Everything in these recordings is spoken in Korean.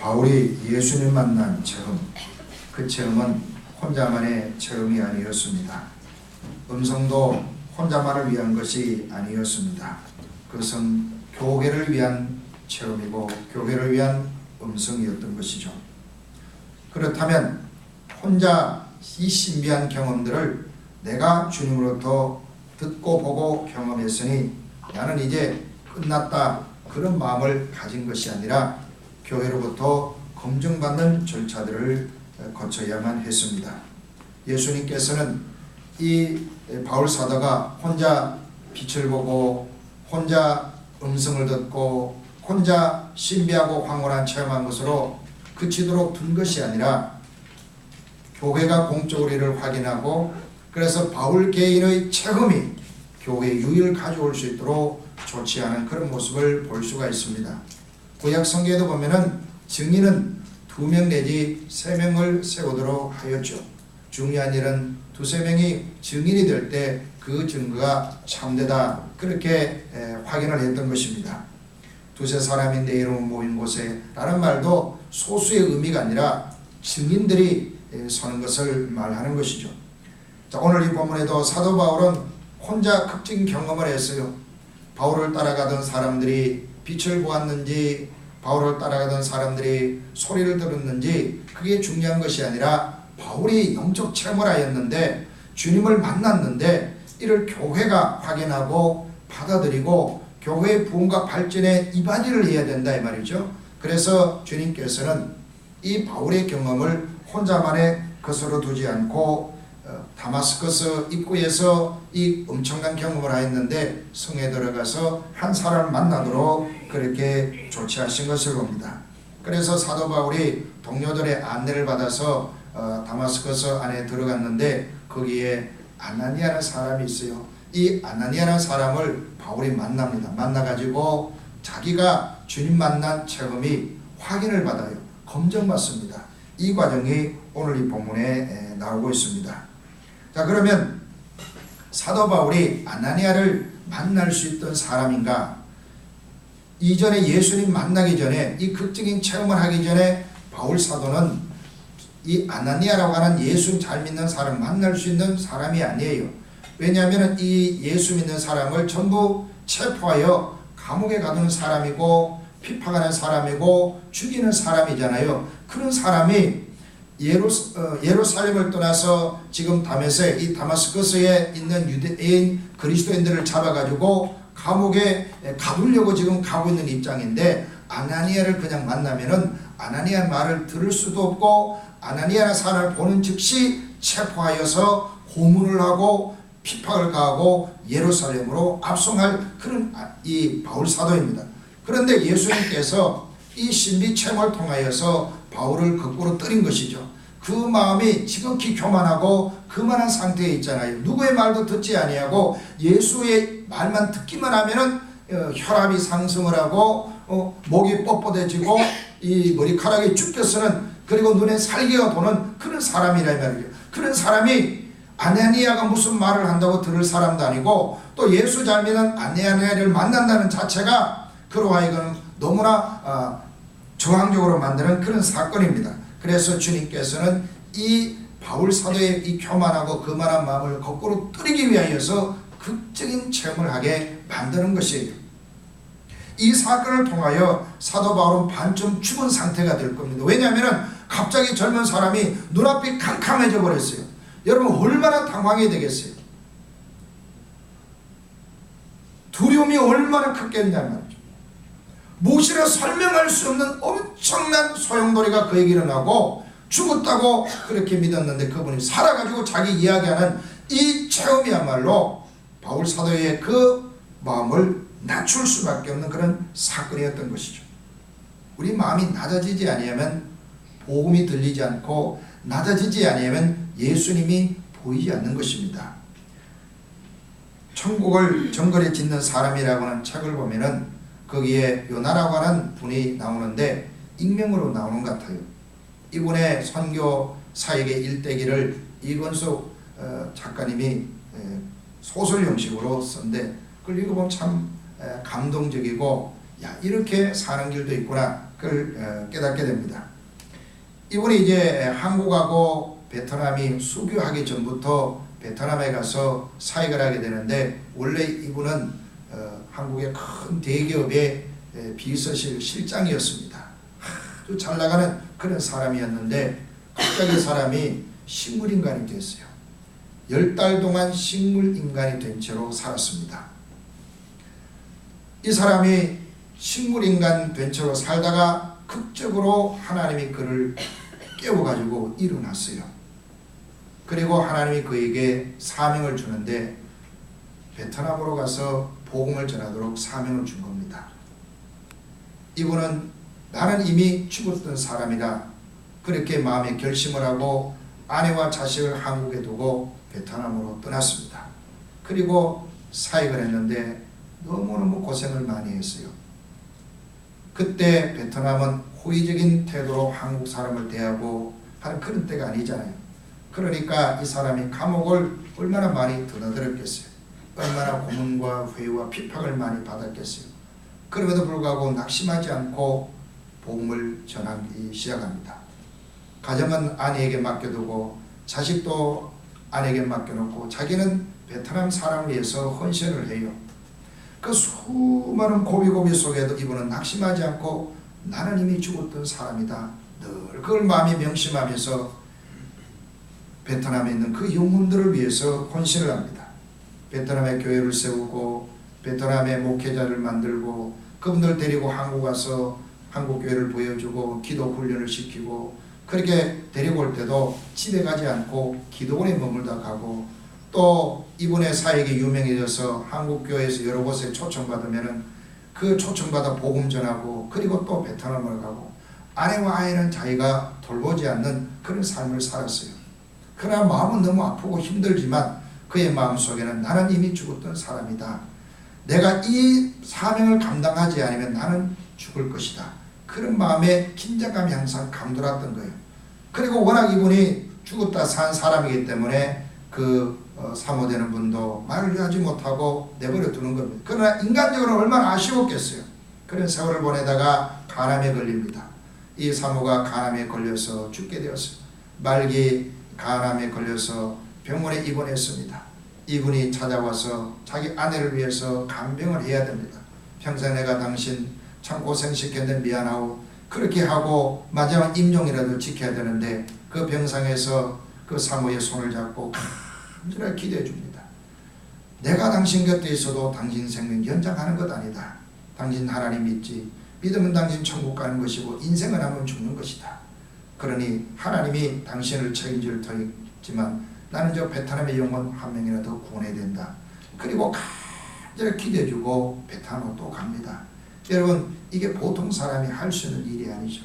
바울이 예수님 만난 체험, 그 체험은 혼자만의 체험이 아니었습니다. 음성도 혼자만을 위한 것이 아니었습니다. 그것은 교회를 위한 체험이고 교회를 위한 음성이었던 것이죠. 그렇다면 혼자 이 신비한 경험들을 내가 주님으로부터 듣고 보고 경험했으니 나는 이제 끝났다, 그런 마음을 가진 것이 아니라 교회로부터 검증받는 절차들을 거쳐야만 했습니다. 예수님께서는 이 바울 사도가 혼자 빛을 보고 혼자 음성을 듣고 혼자 신비하고 황홀한 체험한 것으로 그치도록 둔 것이 아니라 교회가 공적으로 이를 확인하고 그래서 바울 개인의 체험이 교회에 유익을 가져올 수 있도록 조치하는 그런 모습을 볼 수가 있습니다. 구약 성경에도 보면은 증인은 2명 내지 3명을 세우도록 하였죠. 중요한 일은 2-3명이 증인이 될 때 그 증거가 참되다, 그렇게 확인을 했던 것입니다. 2-3사람이 내 이름으로 모인 곳에 라는 말도 소수의 의미가 아니라 증인들이 서는 것을 말하는 것이죠. 자, 오늘 이 본문에도 사도 바울은 혼자 극적인 경험을 했어요. 바울을 따라가던 사람들이 빛을 보았는지 바울을 따라가던 사람들이 소리를 들었는지 그게 중요한 것이 아니라 바울이 영적 체험을 하였는데 주님을 만났는데 이를 교회가 확인하고 받아들이고 교회의 부흥과 발전에 이바지를 해야 된다 이 말이죠. 그래서 주님께서는 이 바울의 경험을 혼자만의 것으로 두지 않고 다마스커스 입구에서 이 엄청난 경험을 하였는데 성에 들어가서 한 사람을 만나도록 그렇게 조치하신 것을 봅니다. 그래서 사도 바울이 동료들의 안내를 받아서 다마스커스 안에 들어갔는데 거기에 아나니아라는 사람이 있어요. 이 아나니아라는 사람을 바울이 만납니다. 만나가지고 자기가 주님 만난 체험이 확인을 받아요. 검증받습니다. 이 과정이 오늘 이 본문에 나오고 있습니다. 자, 그러면 사도 바울이 아나니아를 만날 수 있던 사람인가? 이전에 예수님 만나기 전에 이 극적인 체험을 하기 전에 바울 사도는 이 아나니아라고 하는 예수 잘 믿는 사람 만날 수 있는 사람이 아니에요. 왜냐하면 이 예수 믿는 사람을 전부 체포하여 감옥에 가두는 사람이고 핍박하는 사람이고 죽이는 사람이잖아요. 그런 사람이 예루살렘을 떠나서 지금 이 다마스커스에 있는 유대인 그리스도인들을 잡아가지고 감옥에 가두려고 지금 가고 있는 입장인데 아나니아를 그냥 만나면은 아나니아 말을 들을 수도 없고 아나니아라는 사람을 보는 즉시 체포하여서 고문을 하고 핍박을 가하고 예루살렘으로 압송할 그런 이 바울 사도입니다. 그런데 예수님께서 이 신비 체험을 통하여서 바울을 거꾸로 때린 것이죠. 그 마음이 지극히 교만하고 그만한 상태에 있잖아요. 누구의 말도 듣지 아니하고 예수의 말만 듣기만 하면은 혈압이 상승을 하고 목이 뻣뻣해지고 이 머리카락이 쭈뼛으는 그리고 눈에 살기가 도는 그런 사람이라 말이죠. 그런 사람이 아나니아가 무슨 말을 한다고 들을 사람도 아니고 또 예수 잘 믿는 아나니아를 만난다는 자체가 그로 하여금 너무나 저항적으로 만드는 그런 사건입니다. 그래서 주님께서는 이 바울 사도의 이 교만하고 거만한 마음을 거꾸로 뜨리기 위하여서 극적인 체험을 하게 만드는 것이에요. 이 사건을 통하여 사도 바울은 반쯤 죽은 상태가 될 겁니다. 왜냐하면 갑자기 젊은 사람이 눈앞이 캄캄해져 버렸어요. 여러분 얼마나 당황이 되겠어요. 두려움이 얼마나 컸겠냐는 말이죠. 무엇이라 설명할 수 없는 엄청난 소용돌이가 그에게 일어나고 죽었다고 그렇게 믿었는데 그분이 살아가지고 자기 이야기하는 이 체험이야말로 바울 사도의 그 마음을 낮출 수밖에 없는 그런 사건이었던 것이죠. 우리 마음이 낮아지지 아니하면 복음이 들리지 않고 낮아지지 아니하면 예수님이 보이지 않는 것입니다. 천국을 정글에 짓는 사람이라고 하는 책을 보면은 거기에 요나라고 하는 분이 나오는데 익명으로 나오는 것 같아요. 이분의 선교 사역의 일대기를 이건숙 작가님이 소설 형식으로 쓴데 그걸 읽어보면 참 감동적이고 야 이렇게 사는 길도 있구나 그걸 깨닫게 됩니다. 이분이 이제 한국하고 베트남이 수교하기 전부터 베트남에 가서 사역을 하게 되는데, 원래 이분은 한국의 큰 대기업의 비서실 실장이었습니다. 아주 잘 나가는 그런 사람이었는데 갑자기 사람이 식물인간이 됐어요. 10달 동안 식물인간이 된 채로 살았습니다. 이 사람이 식물인간 된 채로 살다가 극적으로 하나님이 그를 깨워가지고 일어났어요. 그리고 하나님이 그에게 사명을 주는데 베트남으로 가서 복음을 전하도록 사명을 준 겁니다. 이분은 나는 이미 죽었던 사람이다, 그렇게 마음에 결심을 하고 아내와 자식을 한국에 두고 베트남으로 떠났습니다. 그리고 사역을 했는데 너무너무 고생을 많이 했어요. 그때 베트남은 호의적인 태도로 한국 사람을 대하고 하는 그런 때가 아니잖아요. 그러니까 이 사람이 감옥을 얼마나 많이 드나들었겠어요. 얼마나 고문과 회유와 핍박을 많이 받았겠어요. 그럼에도 불구하고 낙심하지 않고 복음을 전하기 시작합니다. 가정은 아내에게 맡겨두고 자식도 아내에게 맡겨놓고 자기는 베트남 사람을 위해서 헌신을 해요. 그 수많은 고비고비 속에도 이분은 낙심하지 않고 나는 이미 죽었던 사람이다, 늘 그걸 마음에 명심하면서 베트남에 있는 그 영혼들을 위해서 헌신을 합니다. 베트남에 교회를 세우고 베트남에 목회자를 만들고 그분들 데리고 한국 와서 한국 교회를 보여주고 기도 훈련을 시키고, 그렇게 데리고 올 때도 집에 가지 않고 기도원에 머물다 가고, 또 이분의 사역이 유명해져서 한국 교회에서 여러 곳에 초청받으면은 그 초청받아 복음 전하고, 그리고 또 베트남을 가고, 아내와 아이는 자기가 돌보지 않는 그런 삶을 살았어요. 그러나 마음은 너무 아프고 힘들지만 그의 마음속에는 나는 이미 죽었던 사람이다, 내가 이 사명을 감당하지 않으면 나는 죽을 것이다, 그런 마음에 긴장감이 항상 감돌았던 거예요. 그리고 워낙 이분이 죽었다 산 사람이기 때문에 사모되는 분도 말을 하지 못하고 내버려 두는 겁니다. 그러나 인간적으로 얼마나 아쉬웠겠어요. 그런 세월을 보내다가 간암에 걸립니다. 이 사모가 간암에 걸려서 죽게 되었어요. 말기 간암에 걸려서 병원에 입원했습니다. 이분이 찾아와서 자기 아내를 위해서 간병을 해야 됩니다. 평생 내가 당신 참 고생시켰는데 미안하고, 그렇게 하고 마지막 임종이라도 지켜야 되는데 그 병상에서 그 사모의 손을 잡고 간절하게 기도해 줍니다. 내가 당신 곁에 있어도 당신 생명 연장하는 것 아니다. 당신 하나님 믿지. 믿으면 당신 천국 가는 것이고 인생을 하면 죽는 것이다. 그러니 하나님이 당신을 책임질 터이지만 나는 저 베트남의 영혼 한 명이라도 구원해야 된다. 그리고 간절히 기도해 주고 베트남으로 또 갑니다. 여러분, 이게 보통 사람이 할 수 있는 일이 아니죠.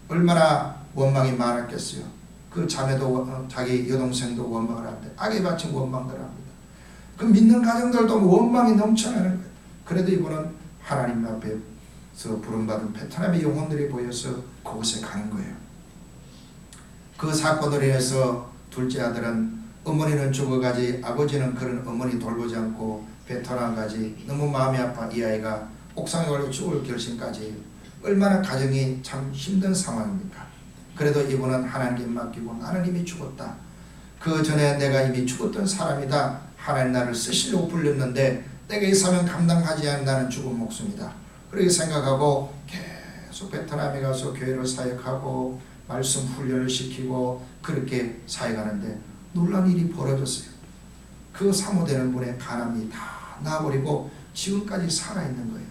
얼마나 원망이 많았겠어요. 그 자매도 자기 여동생도 원망을 하는데 악에 바친 원망들 합니다. 그 믿는 가정들도 원망이 넘쳐나는 거예요. 그래도 이분은 하나님 앞에서 부름받은 베트남의 영혼들이 보여서 그곳에 가는 거예요. 그 사건으로 인해서 둘째 아들은 어머니는 죽어가지 아버지는 그런 어머니 돌보지 않고 베트남 가지 너무 마음이 아파 이 아이가 옥상에 올라 죽을 결심까지, 얼마나 가정이 참 힘든 상황입니까? 그래도 이분은 하나님께 맡기고 나는 이미 죽었다. 그 전에 내가 이미 죽었던 사람이다. 하나님 나를 쓰시려고 불렸는데 내가 이 사명 감당하지 않은 나는 죽은 목숨이다. 그렇게 생각하고 계속 베트남에 가서 교회를 사역하고 말씀 훈련을 시키고 그렇게 사역하는데 놀라운 일이 벌어졌어요. 그 사모되는 분의 간암이 다 나아버리고 지금까지 살아있는 거예요.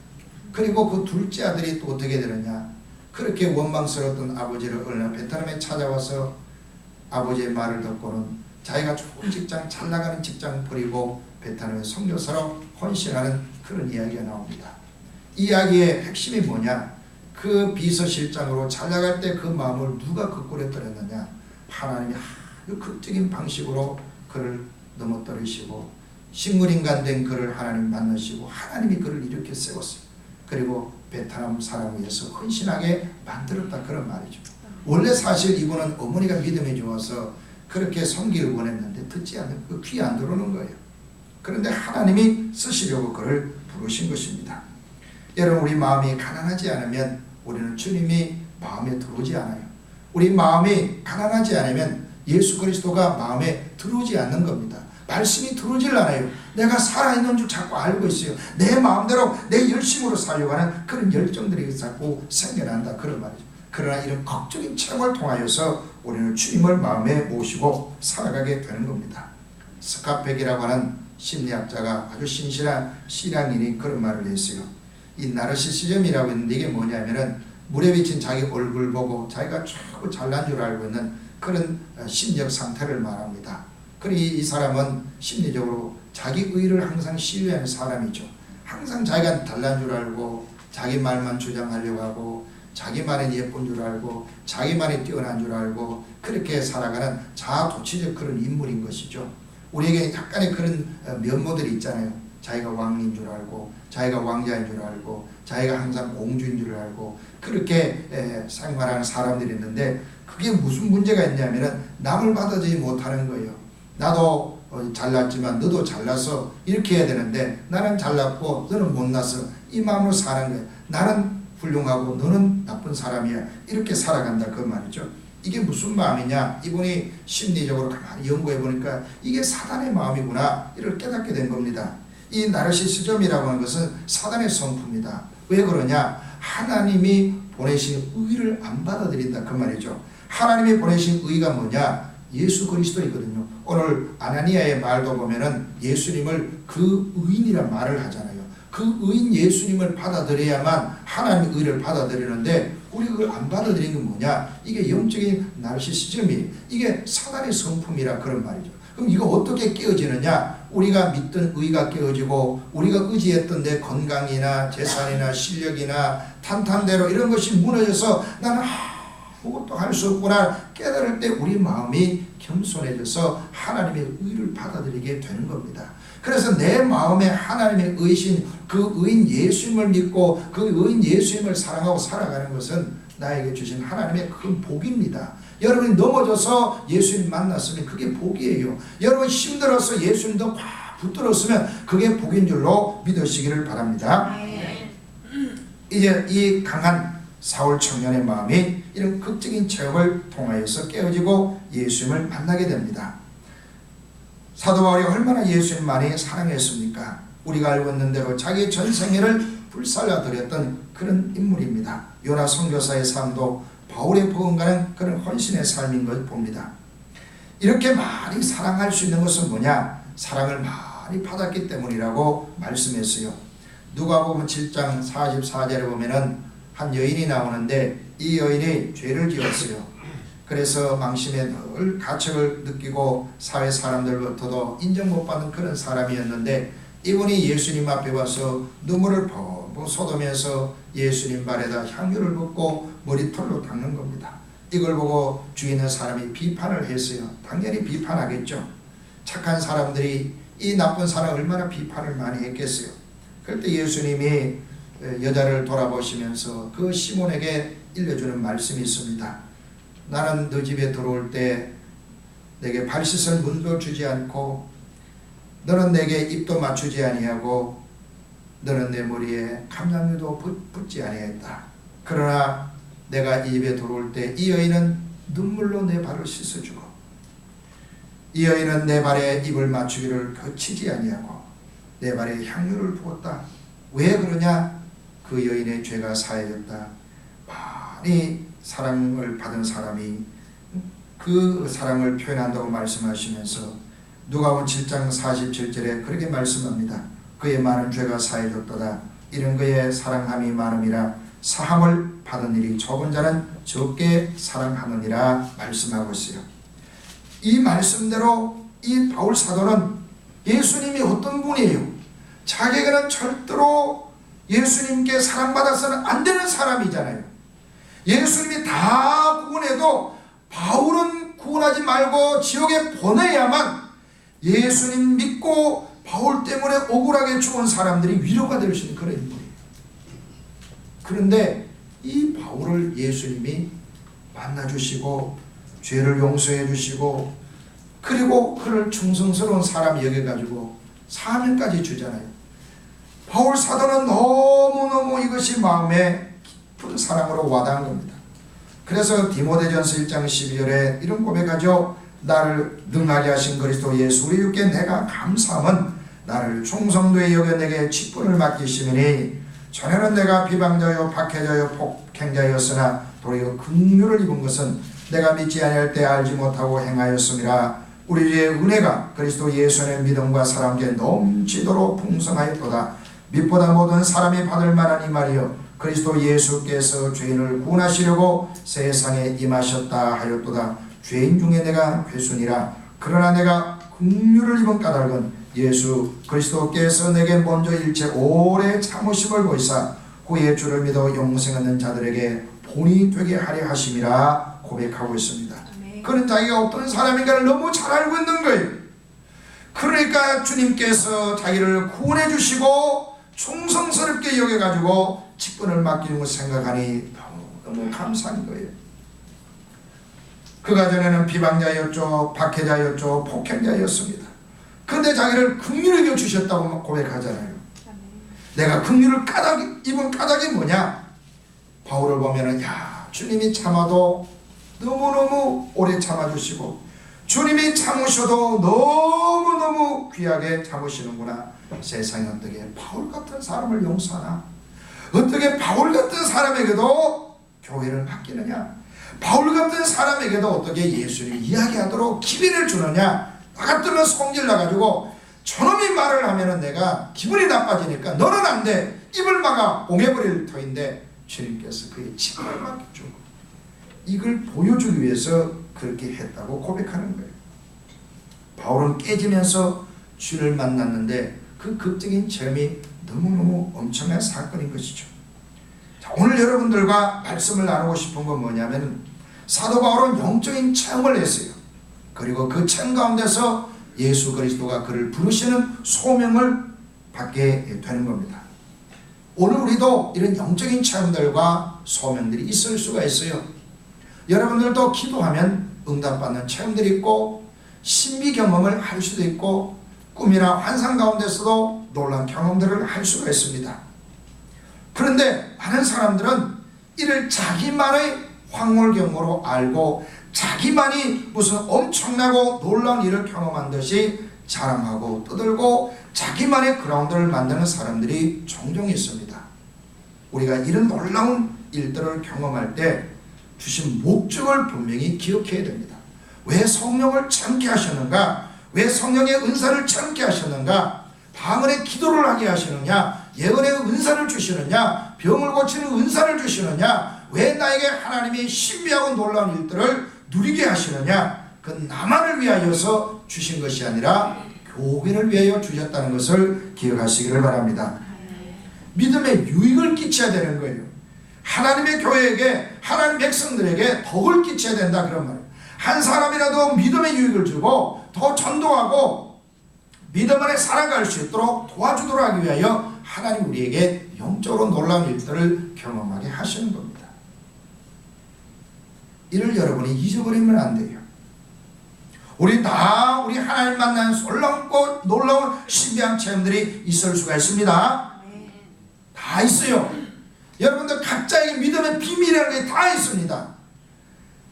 그리고 그 둘째 아들이 또 어떻게 되느냐, 그렇게 원망스러웠던 아버지를 어느 날 베트남에 찾아와서 아버지의 말을 듣고는 자기가 좋은 직장, 잘 나가는 직장 버리고 베트남의 선교사로 헌신하는 그런 이야기가 나옵니다. 이 이야기의 핵심이 뭐냐, 그 비서실장으로 잘 나갈 때 그 마음을 누가 거꾸로뜨렸느냐, 하나님이 아주 극적인 방식으로 그를 넘어뜨리시고 식물인간 된 그를 하나님 만나시고 하나님이 그를 이렇게 세웠어요. 그리고 베트남 사람을 위해서 헌신하게 만들었다, 그런 말이죠. 원래 사실 이분은 어머니가 믿음이 좋아서 그렇게 섬기를 원했는데 듣지 않는, 그 귀에 안 들어오는 거예요. 그런데 하나님이 쓰시려고 그를 부르신 것입니다. 여러분, 우리 마음이 가난하지 않으면 우리는 주님이 마음에 들어오지 않아요. 우리 마음이 가난하지 않으면 예수 그리스도가 마음에 들어오지 않는 겁니다. 말씀이 들어오질 않아요. 내가 살아있는 줄 자꾸 알고 있어요. 내 마음대로 내 열심으로 살려고 하는 그런 열정들이 자꾸 생겨난다 그런 말이죠. 그러나 이런 극적인 체험을 통하여서 우리는 주님을 마음에 모시고 살아가게 되는 겁니다. 스카펙이라고 하는 심리학자가 아주 신실한 신앙인이 그런 말을 했어요. 이 나르시시즘이라고 있는데 이게 뭐냐면은 물에 비친 자기 얼굴 보고 자기가 최고 잘난 줄 알고 있는 그런 심리적 상태를 말합니다. 그리고 이 사람은 심리적으로 자기 의를 항상 신뢰하는 사람이죠. 항상 자기가 잘난 줄 알고 자기 말만 주장하려고 하고 자기만이 예쁜 줄 알고 자기만이 뛰어난 줄 알고 그렇게 살아가는 자아도취적 그런 인물인 것이죠. 우리에게 약간의 그런 면모들이 있잖아요. 자기가 왕인 줄 알고 자기가 왕자인 줄 알고 자기가 항상 공주인 줄 알고 그렇게 생활하는 사람들이 있는데 그게 무슨 문제가 있냐면은 남을 받아들이지 못하는 거예요. 나도 잘났지만 너도 잘나서 이렇게 해야 되는데 나는 잘났고 너는 못나서 이 마음으로 사는 거예요. 나는 훌륭하고 너는 나쁜 사람이야. 이렇게 살아간다 그 말이죠. 이게 무슨 마음이냐? 이분이 심리적으로 가만히 연구해 보니까 이게 사단의 마음이구나. 이를 깨닫게 된 겁니다. 이 나르시시즘이라고 하는 것은 사단의 성품이다. 왜 그러냐? 하나님이 보내신 의를 안 받아들인다 그 말이죠. 하나님이 보내신 의가 뭐냐? 예수 그리스도이거든요. 오늘 아나니아의 말도 보면은 예수님을 그 의인이란 말을 하잖아요. 그 의인 예수님을 받아들여야만 하나님의 의를 받아들이는데 우리 그걸 안 받아들이는 건 뭐냐? 이게 영적인 나르시시즘이 이게 사단의 성품이라 그런 말이죠. 그럼 이거 어떻게 깨어지느냐? 우리가 믿던 의가 깨어지고 우리가 의지했던 내 건강이나 재산이나 실력이나 탄탄대로 이런 것이 무너져서 나는 아무것도 할 수 없구나 깨달을 때 우리 마음이 겸손해져서 하나님의 의를 받아들이게 되는 겁니다. 그래서 내 마음에 하나님의 의신 그 의인 예수님을 믿고 그 의인 예수님을 사랑하고 살아가는 것은 나에게 주신 하나님의 큰 복입니다. 여러분이 넘어져서 예수님 만났으면 그게 복이에요. 여러분 힘들어서 예수님 더 꽉 붙들었으면 그게 복인 줄로 믿으시기를 바랍니다. 이제 이 강한 사울 청년의 마음이 이런 극적인 체험을 통하여서 깨어지고 예수님을 만나게 됩니다. 사도 바울이 얼마나 예수님 많이 사랑했습니까? 우리가 알고 있는 대로 자기 전생애를 불살라 드렸던 그런 인물입니다. 요나 선교사의 삶도 바울의 복음과는 그런 헌신의 삶인 걸 봅니다. 이렇게 많이 사랑할 수 있는 것은 뭐냐? 사랑을 많이 받았기 때문이라고 말씀했어요. 누가복음 7장 44절에 보면은 한 여인이 나오는데 이 여인이 죄를 지었어요. 그래서 망심에 늘 가책을 느끼고 사회 사람들로부터도 인정 못 받는 그런 사람이었는데 이분이 예수님 앞에 와서 눈물을 펑펑 쏟으면서 예수님 발에다 향유를 붓고 머리털로 닦는 겁니다. 이걸 보고 주위에 있는 사람이 비판을 했어요. 당연히 비판하겠죠. 착한 사람들이 이 나쁜 사람 얼마나 비판을 많이 했겠어요. 그때 예수님이 여자를 돌아보시면서 그 시몬에게 일러주는 말씀이 있습니다. 나는 너 집에 들어올 때 내게 발 씻을 문도 주지 않고 너는 내게 입도 맞추지 아니하고 너는 내 머리에 감람유도 붓지 아니했다. 그러나 내가 이 집에 들어올 때 이 여인은 눈물로 내 발을 씻어주고 이 여인은 내 발에 입을 맞추기를 거치지 아니하고 내 발에 향유를 부었다. 왜 그러냐? 그 여인의 죄가 사해졌다. 많이 사랑을 받은 사람이 그 사랑을 표현한다고 말씀하시면서 누가복음 7장 47절에 그렇게 말씀합니다. 그의 많은 죄가 사해졌도다. 이런 그의 사랑함이 많음이라 사함을 받은 일이 적은 자는 적게 사랑하느니라 말씀하고 있어요. 이 말씀대로 이 바울 사도는 예수님이 어떤 분이에요? 자기는 절대로 예수님께 사랑받아서는 안 되는 사람이잖아요. 예수님이 다 구원해도 바울은 구원하지 말고 지옥에 보내야만 예수님 믿고 바울 때문에 억울하게 죽은 사람들이 위로가 될 수 있는 그런 인물이에요. 그런데 이 바울을 예수님이 만나주시고 죄를 용서해 주시고 그리고 그를 충성스러운 사람 여겨가지고 사명까지 주잖아요. 바울 사도는 너무너무 이것이 마음에 깊은 사랑으로 와닿은 겁니다. 그래서 디모데전서 1장 12절에 이런 고백하죠. 나를 능하게 하신 그리스도 예수 우리 주께 내가 감사함은 나를 충성도에 여겨 내게 직분을 맡기시니 전에는 내가 비방자요 박해자요 폭행자였으나 도리어 긍휼을 입은 것은 내가 믿지 아니할 때 알지 못하고 행하였음이라. 우리 주의 은혜가 그리스도 예수의 믿음과 사랑에 넘치도록 풍성하였도다. 빛보다 모든 사람이 받을 만한 이 말이여 그리스도 예수께서 죄인을 구원하시려고 세상에 임하셨다 하였도다. 죄인 중에 내가 괴순이라. 그러나 내가 긍휼을 입은 까닭은 예수 그리스도께서 내게 먼저 일체 오래 참으심을 보이사 후에 주를 믿어 영생 얻는 자들에게 본이 되게 하려 하심이라 고백하고 있습니다. 그는 자기가 어떤 사람인가를 너무 잘 알고 있는 거예요. 그러니까 주님께서 자기를 구원해 주시고 충성스럽게 여겨가지고 직분을 맡기는 것을 생각하니 너무 감사한 거예요. 그가 전에는 비방자였죠, 박해자였죠, 폭행자였습니다. 그런데 자기를 긍휼히 여겨 주셨다고 고백하잖아요. 내가 긍휼을 입은 까닭이 뭐냐? 바울을 보면은 야, 주님이 참아도 너무너무 오래 참아주시고 주님이 참으셔도 너무너무 귀하게 참으시는구나. 세상에 어떻게 바울 같은 사람을 용서하나? 어떻게 바울 같은 사람에게도 교회를 맡기느냐? 바울 같은 사람에게도 어떻게 예수를 이야기하도록 기회를 주느냐? 나 같으면 성질 나가지고 저놈이 말을 하면은 내가 기분이 나빠지니까 너는 안 돼. 입을 막아 옹해버릴 터인데 주님께서 그의 침을 맡겨주고 이걸 보여주기 위해서 그렇게 했다고 고백하는 거예요. 바울은 깨지면서 주를 만났는데 그 극적인 체험이 너무너무 엄청난 사건인 것이죠. 자, 오늘 여러분들과 말씀을 나누고 싶은 건 뭐냐면 사도 바울은 영적인 체험을 했어요. 그리고 그 체험 가운데서 예수 그리스도가 그를 부르시는 소명을 받게 되는 겁니다. 오늘 우리도 이런 영적인 체험들과 소명들이 있을 수가 있어요. 여러분들도 기도하면 응답받는 체험들이 있고 신비 경험을 할 수도 있고 꿈이나 환상 가운데서도 놀라운 경험들을 할 수가 있습니다. 그런데 많은 사람들은 이를 자기만의 황홀경으로 알고 자기만이 무슨 엄청나고 놀라운 일을 경험한 듯이 자랑하고 떠들고 자기만의 그라운드를 만드는 사람들이 종종 있습니다. 우리가 이런 놀라운 일들을 경험할 때 주신 목적을 분명히 기억해야 됩니다. 왜 성령을 참게 하셨는가? 왜 성령의 은사를 참게 하셨는가? 방언의 기도를 하게 하시느냐? 예언의 은사를 주시느냐? 병을 고치는 은사를 주시느냐? 왜 나에게 하나님이 신비하고 놀라운 일들을 누리게 하시느냐? 그 나만을 위하여서 주신 것이 아니라 교회를 위하여 주셨다는 것을 기억하시기를 바랍니다. 믿음의 유익을 끼쳐야 되는 거예요. 하나님의 교회에게 하나님 백성들에게 덕을 끼쳐야 된다 그런 말이에요. 한 사람이라도 믿음의 유익을 주고 더 전도하고 믿음 안에 살아갈 수 있도록 도와주도록 하기 위하여 하나님 우리에게 영적으로 놀라운 일들을 경험하게 하시는 겁니다. 이를 여러분이 잊어버리면 안 돼요. 우리 하나님 만나는 놀라운 신비한 체험들이 있을 수가 있습니다. 다 있어요. 여러분들 각자에게 믿음의 비밀이라는 게 다 있습니다.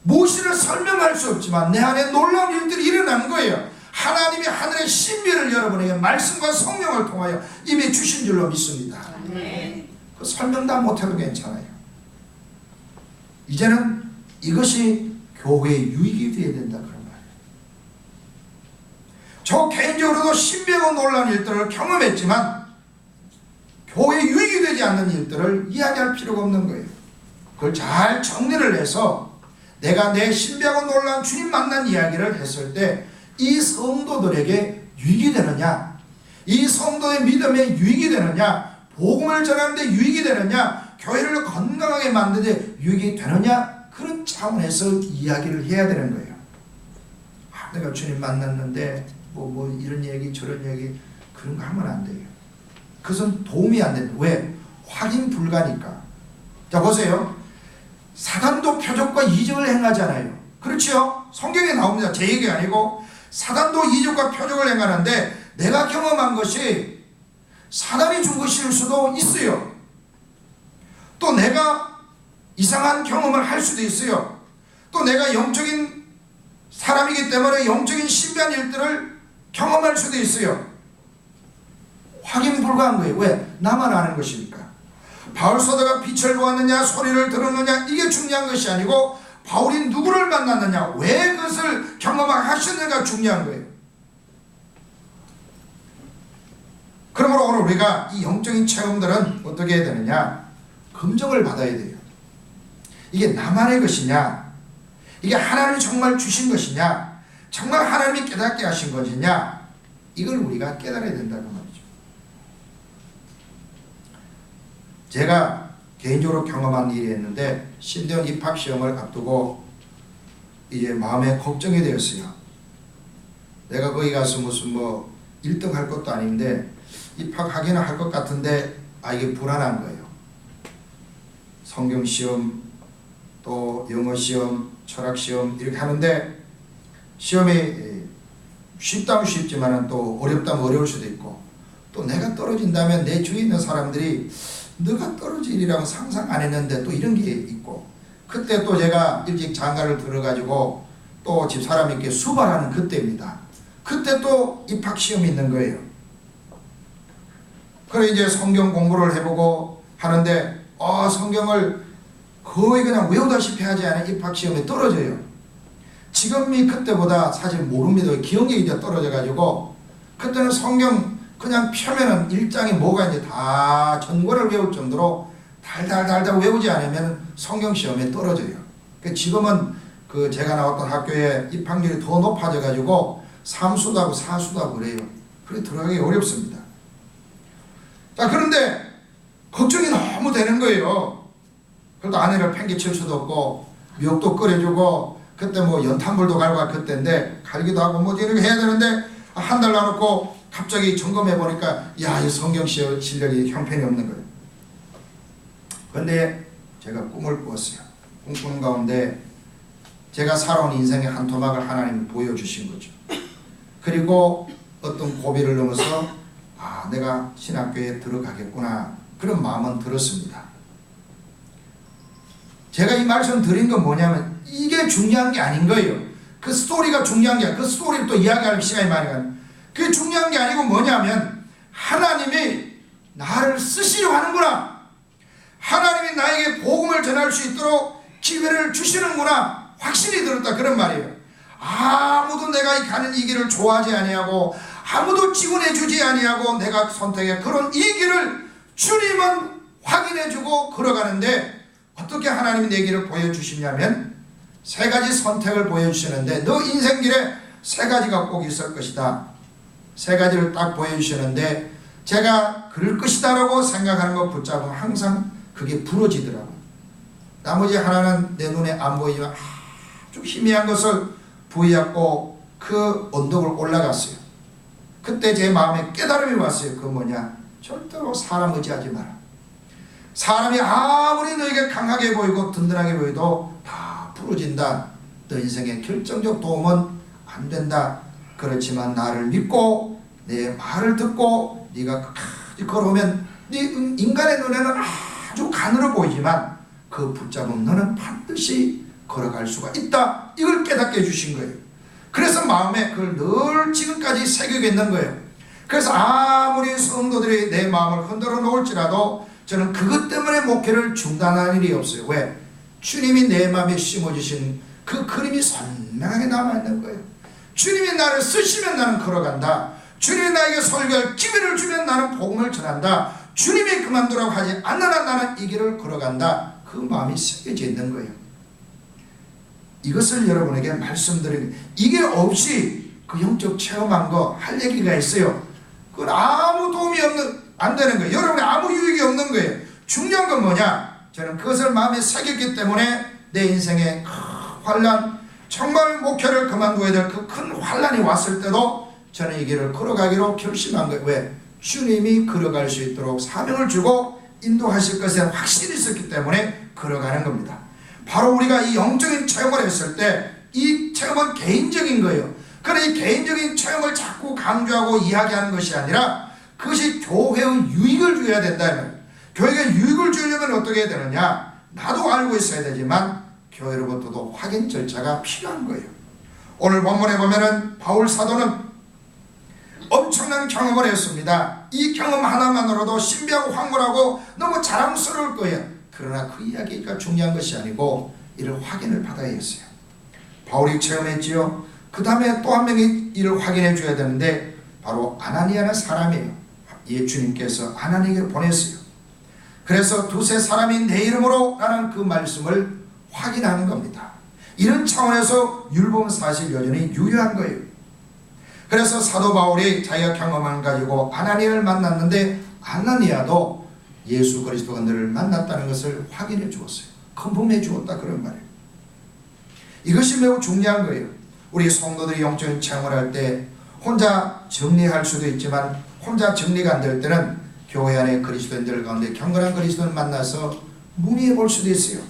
무엇을 설명할 수 없지만 내 안에 놀라운 일들이 일어나는 거예요. 하나님이 하늘의 신비를 여러분에게 말씀과 성령을 통하여 이미 주신 줄로 믿습니다. 그 설명 다 못해도 괜찮아요. 이제는 이것이 교회의 유익이 되어야 된다 그런 말이에요. 저 개인적으로도 신비하고 놀라운 일들을 경험했지만 교회의 유익이 되지 않는 일들을 이야기할 필요가 없는 거예요. 그걸 잘 정리를 해서 내가 내 신비하고 놀라운 주님 만난 이야기를 했을 때 이 성도들에게 유익이 되느냐, 이 성도의 믿음에 유익이 되느냐, 복음을 전하는데 유익이 되느냐, 교회를 건강하게 만드는데 유익이 되느냐, 그런 차원에서 이야기를 해야 되는 거예요. 내가 주님 만났는데 뭐 이런 얘기 저런 얘기 그런 거 하면 안 돼요. 그것은 도움이 안 됩니다. 왜? 확인 불가니까. 자 보세요. 사단도 표적과 이적을 행하잖아요. 그렇죠? 성경에 나옵니다. 제 얘기 아니고 사단도 이적과 표적을 행하는데 내가 경험한 것이 사단이 준 것일 수도 있어요. 또 내가 이상한 경험을 할 수도 있어요. 또 내가 영적인 사람이기 때문에 영적인 신비한 일들을 경험할 수도 있어요. 확인 불가한 거예요. 왜? 나만 아는 것이니까. 바울 사도가 빛을 보았느냐 소리를 들었느냐 이게 중요한 것이 아니고 바울이 누구를 만났느냐 왜 그것을 경험하셨느냐가 중요한 거예요. 그러므로 오늘 우리가 이 영적인 체험들은 어떻게 해야 되느냐? 검증을 받아야 돼요. 이게 나만의 것이냐? 이게 하나님이 정말 주신 것이냐? 정말 하나님이 깨닫게 하신 것이냐? 이걸 우리가 깨달아야 된다는 말이죠. 제가 개인적으로 경험한 일이 있는데 신대원 입학시험을 앞두고 이제 마음에 걱정이 되었어요. 내가 거기 가서 무슨 1등 할 것도 아닌데 입학하기는 할 것 같은데 이게 불안한 거예요. 성경시험 또 영어시험 철학시험 이렇게 하는데 시험이 쉽다면 쉽지만 또 어렵다면 어려울 수도 있고 또 내가 떨어진다면 내 주위에 있는 사람들이 너가 떨어지리라고 상상 안 했는데 또 이런 게 있고 그때 또 제가 일찍 장가를 들어가지고 또 집사람에게 수발하는 그때입니다. 그때 또 입학시험이 있는 거예요. 그래 이제 성경 공부를 해보고 하는데 성경을 거의 그냥 외우다시피 하지 않은 입학시험에 떨어져요. 지금이 그때보다 사실 모릅니다. 기억력이 이제 떨어져가지고 그때는 성경 그냥 펴면은 1장이 뭐가 이제 다 전권을 외울 정도로 달달달달 외우지 않으면 성경시험에 떨어져요. 지금은 제가 나왔던 학교에 입학률이 더 높아져가지고 3수도 하고 4수도 하고 그래요. 그래 들어가기 어렵습니다. 자, 그런데 걱정이 너무 되는 거예요. 그래도 아내를 팽개칠 수도 없고 미역도 끓여주고 그때 연탄불도 갈고 할 그때인데 갈기도 하고 이렇게 해야 되는데 한 달 놔놓고 갑자기 점검해 보니까 이 성경 실력이 형편이 없는 거예요. 그런데 제가 꿈을 꾸었어요. 꿈 꾸는 가운데 제가 살아온 인생의 한 토막을 하나님이 보여주신 거죠. 그리고 어떤 고비를 넘어서 내가 신학교에 들어가겠구나 그런 마음은 들었습니다. 제가 이 말씀 드린 건 뭐냐면 이게 중요한 게 아닌 거예요. 그 스토리가 중요한 게 아니라 그 스토리를 또 이야기할 시간이 많이 가요. 그게 중요한 게 아니고 뭐냐면 하나님이 나를 쓰시려고 하는구나. 하나님이 나에게 복음을 전할 수 있도록 기회를 주시는구나. 확신이 들었다 그런 말이에요. 아무도 내가 가는 이 길을 좋아하지 아니하고 아무도 지원해 주지 아니하고 내가 선택해 그런 이 길을 주님은 확인해 주고 걸어가는데 어떻게 하나님이 내 길을 보여주시냐면 3가지 선택을 보여주시는데 너 인생길에 3가지가 꼭 있을 것이다. 3가지를 딱 보여주시는데 제가 그럴 것이다 라고 생각하는 거 붙잡으면 항상 그게 부러지더라고요. 나머지 하나는 내 눈에 안 보이지만 아주 희미한 것을 부여잡고 그 언덕을 올라갔어요. 그때 제 마음에 깨달음이 왔어요. 그 뭐냐? 절대로 사람 의지하지 마라. 사람이 아무리 너에게 강하게 보이고 든든하게 보여도 다 부러진다. 너 인생에 결정적 도움은 안 된다. 그렇지만 나를 믿고 내 말을 듣고 네가 끝까지 걸어오면 네 인간의 눈에는 아주 가늘어 보이지만 그 붙잡으면 너는 반드시 걸어갈 수가 있다. 이걸 깨닫게 해주신 거예요. 그래서 마음에 그걸 늘 지금까지 새기고 있는 거예요. 그래서 아무리 성도들이 내 마음을 흔들어 놓을지라도 저는 그것 때문에 목회를 중단할 일이 없어요. 왜? 주님이 내 마음에 심어주신 그 그림이 선명하게 남아있는 거예요. 주님이 나를 쓰시면 나는 걸어간다. 주님이 나에게 설교할 기회를 주면 나는 복음을 전한다. 주님이 그만두라고 하지 않는 한 나는 이 길을 걸어간다. 그 마음이 새겨져 있는 거예요. 이것을 여러분에게 말씀드리는 이게 없이 그 영적 체험한 거 할 얘기가 있어요. 그건 아무 도움이 안 되는 거예요. 여러분이 아무 유익이 없는 거예요. 중요한 건 뭐냐? 저는 그것을 마음에 새겼기 때문에 내 인생의 큰 환난, 정말 목표를 그만둬야 될 그 큰 환난이 왔을 때도 저는 이 길을 걸어가기로 결심한 거예요. 왜? 주님이 걸어갈 수 있도록 사명을 주고 인도하실 것에 확신이 있었기 때문에 걸어가는 겁니다. 바로 우리가 이 영적인 체험을 했을 때 이 체험은 개인적인 거예요. 그러나 이 개인적인 체험을 자꾸 강조하고 이야기하는 것이 아니라 그것이 교회의 유익을 줘야 된다면, 교회가 유익을 주려면 어떻게 해야 되느냐? 나도 알고 있어야 되지만 교회로부터도 확인 절차가 필요한 거예요. 오늘 본문에 보면은 바울 사도는 엄청난 경험을 했습니다. 이 경험 하나만으로도 신비하고 황홀하고 너무 자랑스러울 거예요. 그러나 그 이야기가 중요한 것이 아니고 이를 확인을 받아야 했어요. 바울이 체험했지요. 그 다음에 또 한 명이 이를 확인해 줘야 되는데 바로 아나니아라는 사람이에요. 주님께서 아나니아를 보냈어요. 그래서 두세 사람이 내 이름으로 라는 그 말씀을 확인하는 겁니다. 이런 차원에서 율법은 사실 여전히 유효한 거예요. 그래서 사도 바울이 자기가 경험을 가지고 아나니아를 만났는데 아나니아도 예수 그리스도가 너를 만났다는 것을 확인해 주었어요. 컨펌해 주었다 그런 말이에요. 이것이 매우 중요한 거예요. 우리 성도들이 영적인 체험을 할 때 혼자 정리할 수도 있지만 혼자 정리가 안 될 때는 교회 안에 그리스도인들 가운데 경건한 그리스도를 만나서 문의해 볼 수도 있어요.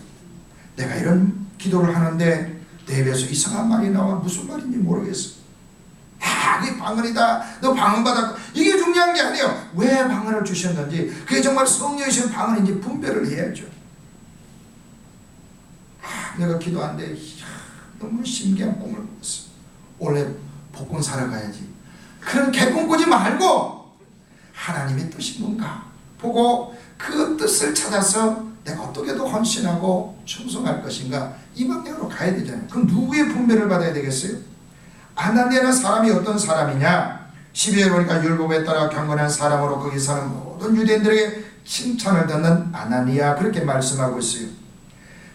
내가 이런 기도를 하는데 내 입에서 이상한 말이 나와 무슨 말인지 모르겠어. 그게 방언이다. 너 방언 받았고. 이게 중요한 게 아니에요. 왜 방언을 주셨는지, 그게 정말 성령이 주신 방언인지 분별을 해야죠. 내가 기도하는데 너무 신기한 꿈을 꿨어. 원래 복권 사러 가야지. 그런 개꿈 꾸지 말고 하나님의 뜻이 뭔가 보고 그 뜻을 찾아서 내가 어떻게 더 헌신하고 충성할 것인가, 이 방향으로 가야 되잖아요. 그럼 누구의 분별을 받아야 되겠어요? 아나니아는 사람이 어떤 사람이냐? 12절에 보니까 율법에 따라 경건한 사람으로 거기 사는 모든 유대인들에게 칭찬을 듣는 아나니아, 그렇게 말씀하고 있어요.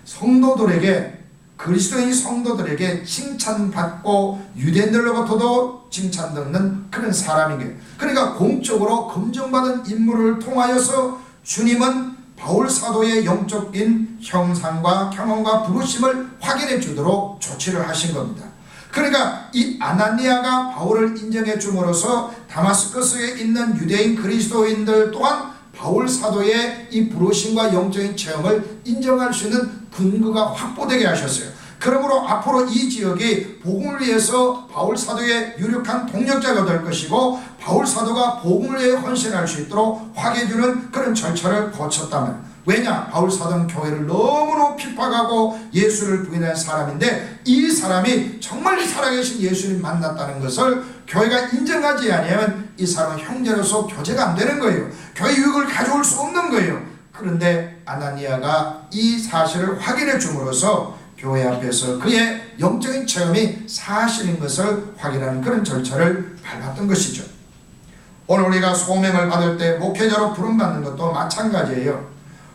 성도들에게, 그리스도인 성도들에게 칭찬받고 유대인들로부터도 칭찬 듣는 그런 사람이게, 그러니까 공적으로 검증받은 인물을 통하여서 주님은 바울 사도의 영적인 형상과 경험과 부르심을 확인해 주도록 조치를 하신 겁니다. 그러니까 이 아나니아가 바울을 인정해 줌으로써 다마스커스에 있는 유대인 그리스도인들 또한 바울 사도의 이 부르심과 영적인 체험을 인정할 수 있는 근거가 확보되게 하셨어요. 그러므로 앞으로 이 지역이 복음을 위해서 바울 사도의 유력한 동력자가 될 것이고, 바울 사도가 복음을 위해 헌신할 수 있도록 확인해주는 그런 절차를 거쳤다면, 왜냐? 바울 사도는 교회를 너무나 핍박하고 예수를 부인한 사람인데, 이 사람이 정말 살아계신 예수님 만났다는 것을 교회가 인정하지 아니하면 이 사람은 형제로서 교제가 안 되는 거예요. 교회 유익을 가져올 수 없는 거예요. 그런데 아나니아가 이 사실을 확인해 줌으로써 교회 앞에서 그의 영적인 체험이 사실인 것을 확인하는 그런 절차를 밟았던 것이죠. 오늘 우리가 소명을 받을 때 목회자로 부름받는 것도 마찬가지예요.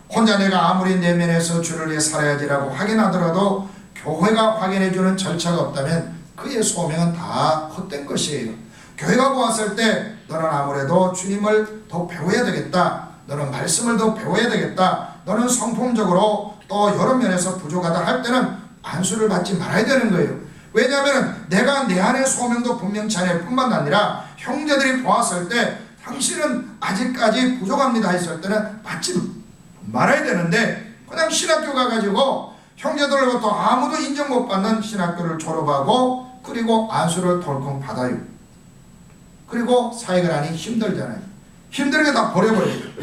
혼자 내가 아무리 내면에서 주를 위해 살아야지라고 확인하더라도 교회가 확인해주는 절차가 없다면 그의 소명은 다 헛된 것이에요. 교회가 보았을 때 너는 아무래도 주님을 더 배워야 되겠다, 너는 말씀을 더 배워야 되겠다, 너는 성품적으로 또 여러 면에서 부족하다 할 때는 안수를 받지 말아야 되는 거예요. 왜냐하면 내가 내 안의 소명도 분명치 않을 뿐만 아니라 형제들이 보았을 때 당신은 아직까지 부족합니다 했을 때는 받지 말아야 되는데, 그냥 신학교 가가지고 형제들로부터 아무도 인정 못 받는 신학교를 졸업하고 그리고 안수를 덜컹 받아요. 그리고 사역을 하니 힘들잖아요. 힘들게 다 버려버려요.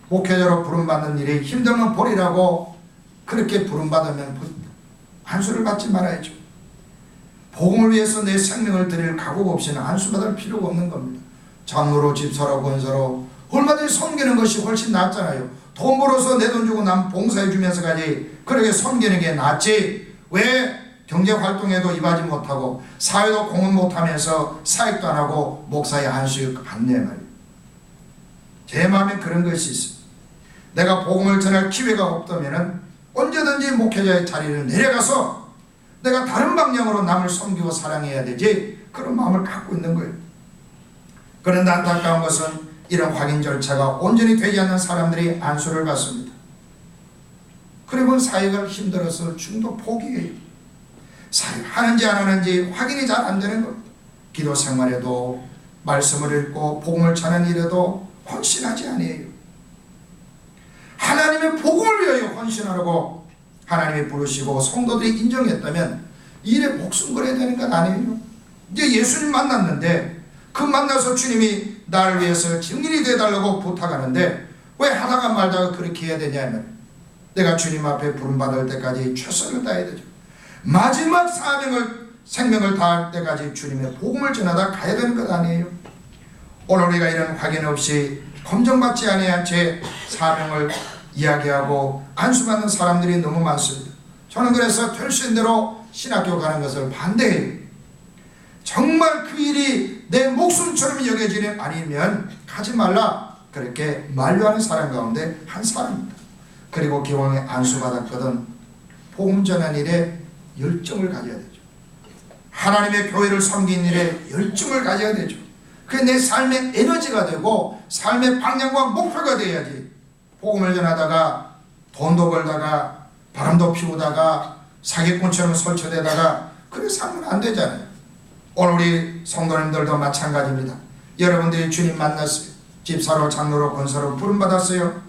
목회자로 부름받는 일이 힘들면 버리라고, 그렇게 부름받으면 안수를 받지 말아야죠. 복음을 위해서 내 생명을 드릴 각오가 없이는 안수받을 필요가 없는 겁니다. 장로로, 집사로, 권사로 얼마든지 섬기는 것이 훨씬 낫잖아요. 돈 벌어서 내 돈 주고 남 봉사해 주면서 가지, 그렇게 섬기는 게 낫지. 왜 경제활동에도 임하지 못하고 사회도 공헌 못하면서 사역도 안 하고 목사의 안수를 받네 말이에요. 제 마음에 그런 것이 있어요. 내가 복음을 전할 기회가 없다면 언제든지 목회자의 자리를 내려가서 내가 다른 방향으로 남을 섬기고 사랑해야 되지, 그런 마음을 갖고 있는 거예요. 그런데 안타까운 것은 이런 확인 절차가 온전히 되지 않는 사람들이 안수를 받습니다. 그리고 사역을 힘들어서 중도 포기해요. 사역하는지 안 하는지 확인이 잘 안 되는 겁니다. 기도 생활에도, 말씀을 읽고 복음을 전하는 일에도 헌신하지 아니에요. 하나님의 복음을 위하여 헌신하라고 하나님이 부르시고 성도들이 인정했다면 일에 목숨 걸어야 되는 건 아니에요. 이제 예수님 만났는데 그 만나서 주님이 나를 위해서 증인이 되어달라고 부탁하는데 왜 하다가 말다가 그렇게 해야 되냐면, 내가 주님 앞에 부름받을 때까지 최선을 다해야 되죠. 마지막 생명을 다할 때까지 주님의 복음을 전하다 가야 되는 것 아니에요? 오늘 우리가 이런 확인 없이 검증받지 아니한 제 사명을 이야기하고 안수받는 사람들이 너무 많습니다. 저는 그래서 될 수 있는 대로 신학교 가는 것을 반대해요. 정말 그 일이 내 목숨처럼 여겨지는 아니면 가지 말라, 그렇게 만류하는 사람 가운데 한 사람입니다. 그리고 기왕에 안수받았거든 복음 전하는 일에 열정을 가져야 되죠. 하나님의 교회를 섬기는 일에 열정을 가져야 되죠. 그게 내 삶의 에너지가 되고 삶의 방향과 목표가 돼야지. 복음을 전하다가 돈도 벌다가 바람도 피우다가 사기꾼처럼 설쳐대다가 그렇게 살면 안 되잖아요. 오늘 우리 성도님들도 마찬가지입니다. 여러분들이 주님 만났어요. 집사로, 장로로, 권사로 부름받았어요.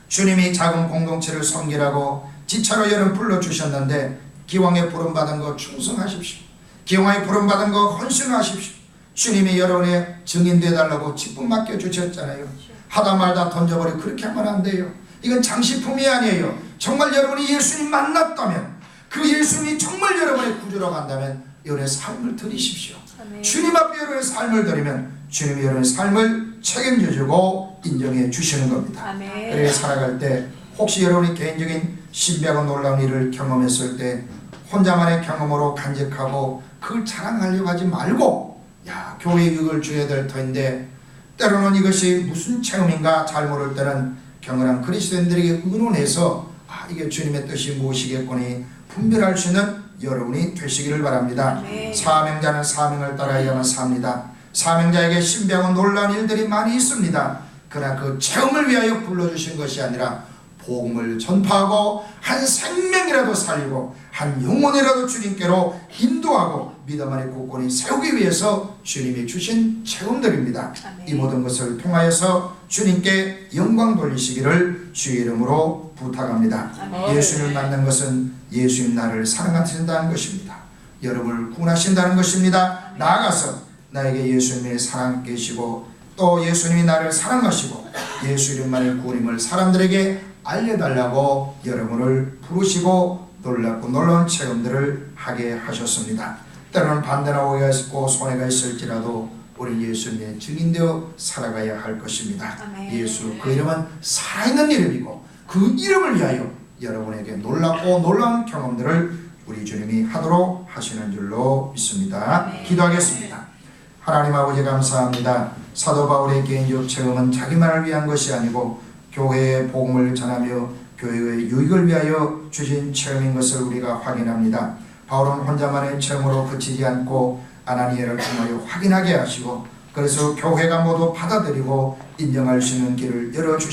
주님이 작은 공동체를 섬기라고 지차로 여러분 불러주셨는데 기왕에 부름받은 거 충성하십시오. 기왕에 부름받은 거 헌신하십시오. 주님이 여러분의 증인 되어달라고 직분 맡겨주셨잖아요. 하다 말다 던져버리고 그렇게 하면 안 돼요. 이건 장식품이 아니에요. 정말 여러분이 예수님 만났다면, 그 예수님이 정말 여러분의 구주로 간다면 여러분의 삶을 드리십시오. 아멘. 주님 앞에 여러분의 삶을 드리면 주님이 여러분의 삶을 책임져주고 인정해 주시는 겁니다. 아멘. 그래 살아갈 때 혹시 여러분이 개인적인 신비하고 놀라운 일을 경험했을 때 혼자만의 경험으로 간직하고 그걸 자랑하려고 하지 말고, 야, 교회에 이걸 줘야 될 터인데 때로는 이것이 무슨 체험인가 잘 모를 때는 경건한 그리스도인들에게 의논해서 이게 주님의 뜻이 무엇이겠거니 분별할 수 있는 여러분이 되시기를 바랍니다. 네. 사명자는 사명을 따라야만 삽니다. 사명자에게 신비하고 놀라운 일들이 많이 있습니다. 그러나 그 체험을 위하여 불러주신 것이 아니라 복음을 전파하고 한 생명이라도 살리고 한 영혼이라도 주님께로 인도하고 믿음 안에 굳건히 세우기 위해서 주님이 주신 체험들입니다. 아멘. 이 모든 것을 통하여서 주님께 영광 돌리시기를 주의 이름으로 부탁합니다. 아멘. 예수님을 만난 것은 예수님 나를 사랑하신다는 것입니다. 여러분을 구원하신다는 것입니다. 나아가서 나에게 예수님의 사랑 계시고 또 예수님이 나를 사랑하시고 예수 이름만의 구원임을 사람들에게 알려달라고 여러분을 부르시고 놀랍고 놀라운 체험들을 하게 하셨습니다. 때로는 반대나 오해가 있고 손해가 있을지라도 우리 예수님의 증인되어 살아가야 할 것입니다. 아멘. 예수 그 이름은 살아있는 이름이고 그 이름을 위하여 여러분에게 놀랍고 놀라운 경험들을 우리 주님이 하도록 하시는 줄로 믿습니다. 아멘. 기도하겠습니다. 하나님 아버지 감사합니다. 사도 바울의 개인적 체험은 자기만을 위한 것이 아니고 교회의 복음을 전하며 교회의 유익을 위하여 주신 체험인 것을 우리가 확인합니다. 바울은 혼자만의 체험으로 그치지 않고 아나니아를 통하여 확인하게 하시고 그래서 교회가 모두 받아들이고 인정할 수 있는 길을 열어주시고